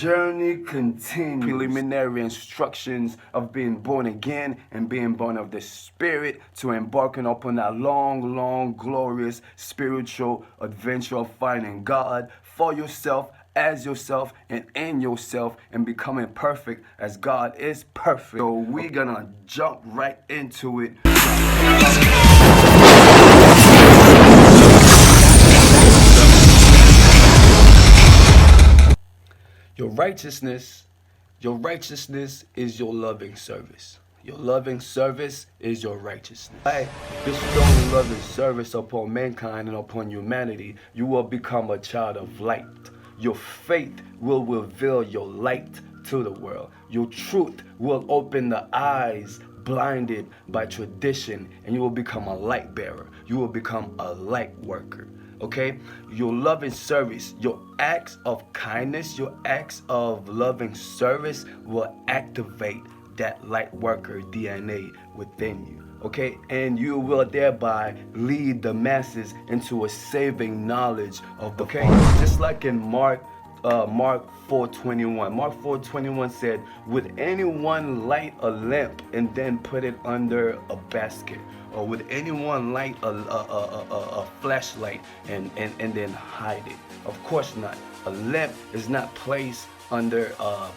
journey continues. Preliminary instructions of being born again and being born of the Spirit to embarking upon that long, glorious spiritual adventure of finding God for yourself, as yourself, and in yourself, and becoming perfect as God is perfect. So we're gonna jump right into it. Your righteousness is your loving service. Your loving service is your righteousness. By bestowing loving service upon mankind and upon humanity, you will become a child of light. Your faith will reveal your light to the world. Your truth will open the eyes blinded by tradition, and you will become a light bearer. You will become a light worker. Okay, your loving service, your acts of kindness, your acts of loving service will activate that light worker DNA within you. Okay, and you will thereby lead the masses into a saving knowledge of the Father. Just like in Mark 4:21. Mark 4:21 said, "Would anyone light a lamp and then put it under a basket? Or would anyone light a flashlight and then hide it?" Of course not. A lamp is not placed under a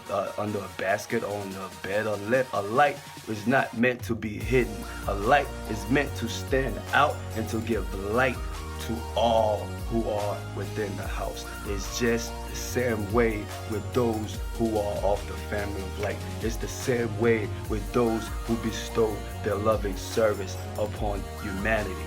basket or on a bed. A light is not meant to be hidden. A light is meant to stand out and to give light to all who are within the house. It's just the same way with those who are of the family of light. It's the same way with those who bestow their loving service upon humanity,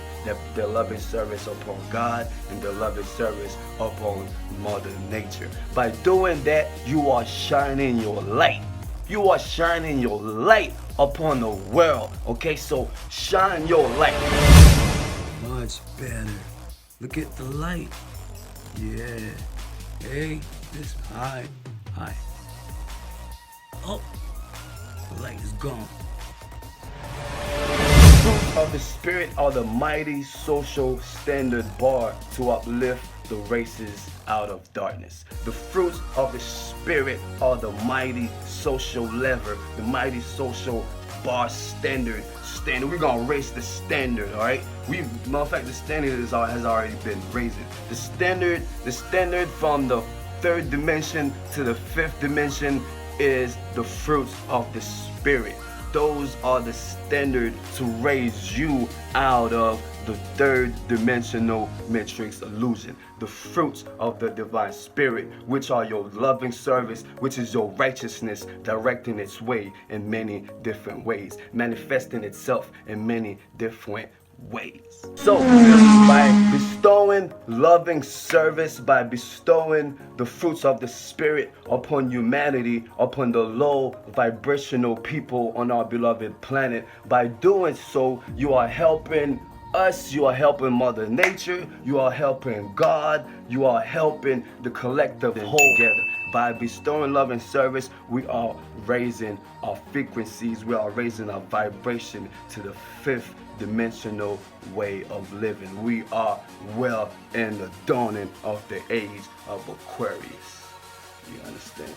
their loving service upon God, and their loving service upon Mother Nature. By doing that, you are shining your light. You are shining your light upon the world. Okay, so shine your light. Much better. Look at the light. Yeah. Hey, this high. Oh, the light is gone. Fruits of the Spirit are the mighty social standard bar to uplift the races out of darkness. The fruits of the Spirit are the mighty social lever, the mighty social bar standard. We're gonna raise the standard, all right? Matter of fact, the standard has already been raised. The standard from the third dimension to the fifth dimension is the fruits of the Spirit. Those are the standard to raise you out of the third dimensional matrix illusion. The fruits of the divine spirit, which are your loving service, which is your righteousness, directing its way in many different ways, manifesting itself in many different ways. So by bestowing loving service, by bestowing the fruits of the Spirit upon humanity, upon the low vibrational people on our beloved planet, by doing so, you are helping us, you are helping Mother Nature, you are helping God, you are helping the collective whole together. By bestowing love and service, we are raising our frequencies, we are raising our vibration to the fifth dimensional way of living. We are well in the dawning of the age of Aquarius. You understand?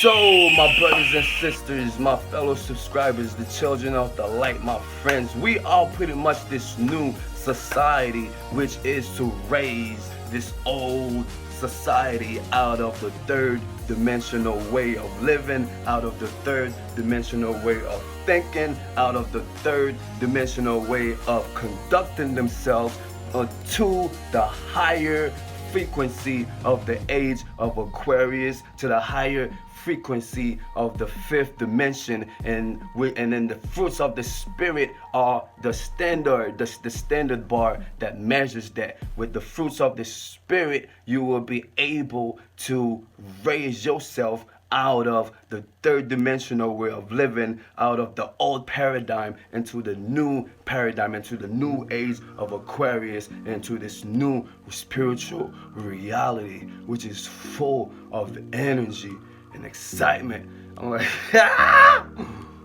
So, my brothers and sisters, my fellow subscribers, the children of the light, my friends, we are pretty much this new society, which is to raise this old society out of the third dimensional way of living, out of the third dimensional way of thinking, out of the third dimensional way of conducting themselves to the higher frequency of the age of Aquarius, to the higher frequency of the fifth dimension, and then the fruits of the Spirit are the standard, the standard bar that measures that. With the fruits of the Spirit, you will be able to raise yourself out of the third dimensional way of living, out of the old paradigm into the new paradigm, into the new age of Aquarius, into this new spiritual reality, which is full of energy and excitement. I'm like,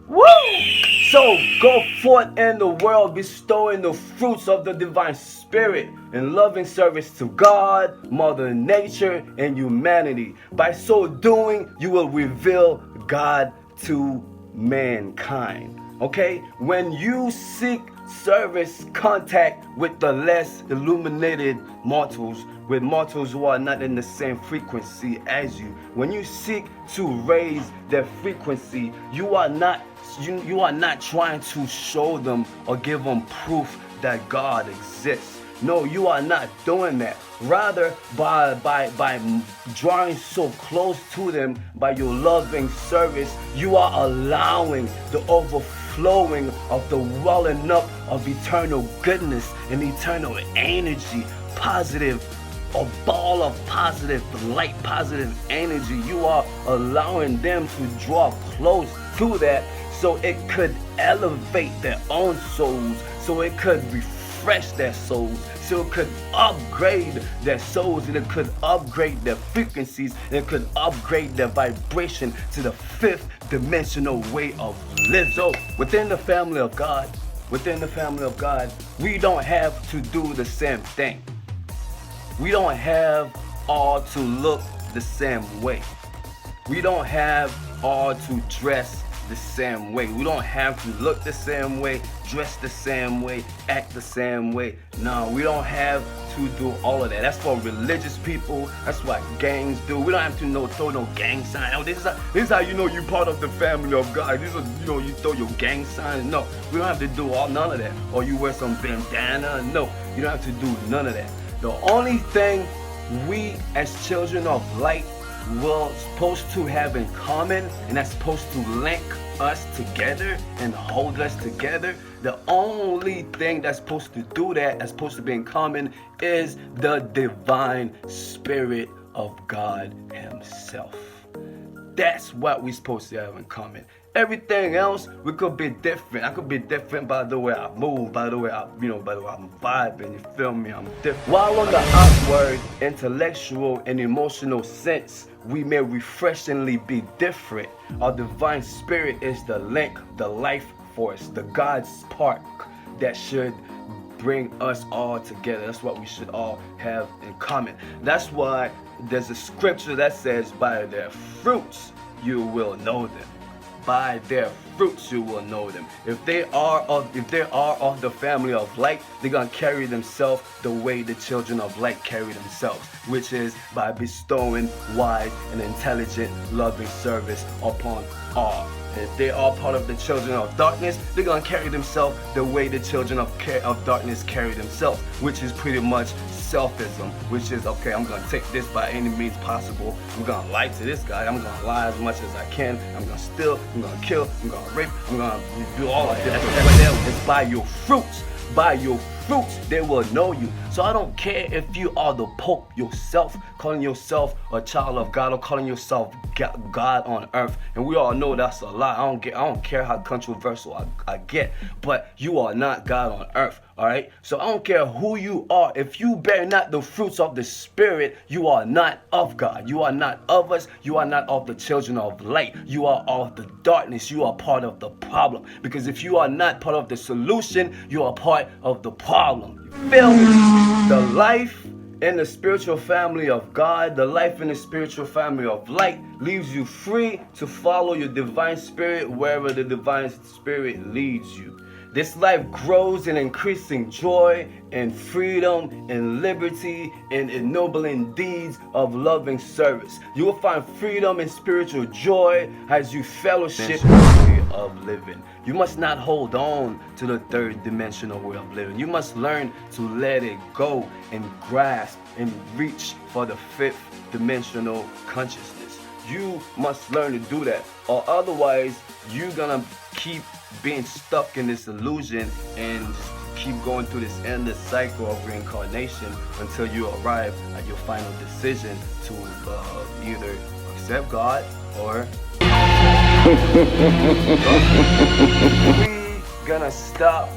Woo! So go forth in the world, bestowing the fruits of the divine spirit in loving service to God, Mother Nature, and humanity. By so doing, you will reveal God to mankind. Okay? When you seek service contact with the less illuminated mortals, with mortals who are not in the same frequency as you, when you seek to raise their frequency, you are not trying to show them or give them proof that God exists. No, you are not doing that. Rather, by drawing so close to them by your loving service, you are allowing the overflowing of the welling up of eternal goodness and eternal energy, positive, a ball of positive light, positive energy. You are allowing them to draw close to that so it could elevate their own souls, so it could refresh their souls, so it could upgrade their souls, and it could upgrade their frequencies, and it could upgrade their vibration to the fifth dimensional way of living. So within the family of God, we don't have to do the same thing. We don't have all to look the same way. We don't have all to dress the same way. We don't have to look the same way, dress the same way, act the same way. No, we don't have to do all of that. That's for religious people. That's what gangs do. We don't have to throw no gang sign. Oh, this is how you know you're part of the family of God. This is, you throw your gang signs. No, we don't have to do none of that. Or you wear some bandana. No, you don't have to do none of that. The only thing we as children of light we're supposed to have in common, and that's supposed to link us together and hold us together. The only thing that's supposed to do that, that's supposed to be in common, is the divine spirit of God himself. That's what we're supposed to have in common. Everything else, we could be different. I could be different by the way I move, by the way I'm vibing, you feel me? I'm different. While on the outward, intellectual, and emotional sense, we may refreshingly be different. Our divine spirit is the link, the life force, the God spark that should bring us all together. That's what we should all have in common. That's why there's a scripture that says, by their fruits you will know them. By their fruits you will know them. If they are of the family of light, they're gonna carry themselves the way the children of light carry themselves, which is by bestowing wise and intelligent loving service upon all. If they are part of the children of darkness, they're gonna carry themselves the way the children of darkness carry themselves, which is pretty much selfism, which is, okay, I'm gonna take this by any means possible. I'm gonna lie to this guy. I'm gonna lie as much as I can. I'm gonna steal. I'm gonna kill. I'm gonna rape. I'm gonna do all of this. It's by your fruits. By your fruits, they will know you. So I don't care if you are the Pope yourself, calling yourself a child of God, or calling yourself God on earth. And we all know that's a lie. I don't care how controversial I get, but you are not God on earth. All right. So I don't care who you are. If you bear not the fruits of the Spirit, you are not of God. You are not of us. You are not of the children of light. You are of the darkness. You are part of the problem. Because if you are not part of the solution, you are part of the problem. You feel me? The life in the spiritual family of God, the life in the spiritual family of light, leaves you free to follow your divine spirit wherever the divine spirit leads you. This life grows in increasing joy and freedom and liberty and ennobling deeds of loving service. You will find freedom and spiritual joy as you fellowship the way of living. You must not hold on to the third dimensional way of living. You must learn to let it go and grasp and reach for the fifth dimensional consciousness. You must learn to do that, or otherwise you're gonna keep being stuck in this illusion and just keep going through this endless cycle of reincarnation until you arrive at your final decision to either accept God or we gonna stop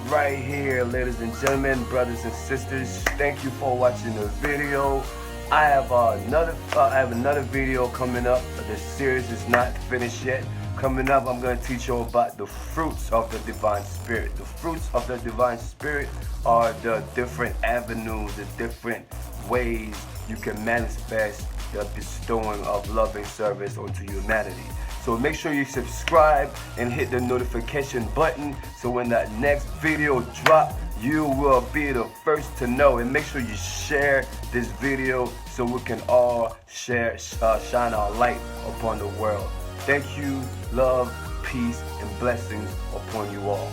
right here, ladies and gentlemen, brothers and sisters. Thank you for watching the video. I have another video coming up. This series is not finished yet. Coming up, I'm going to teach you about the fruits of the divine spirit. The fruits of the divine spirit are the different avenues, the different ways you can manifest the bestowing of loving service onto humanity. So make sure you subscribe and hit the notification button so when that next video drop, you will be the first to know. And make sure you share this video so we can all shine our light upon the world. Thank you, love, peace, and blessings upon you all.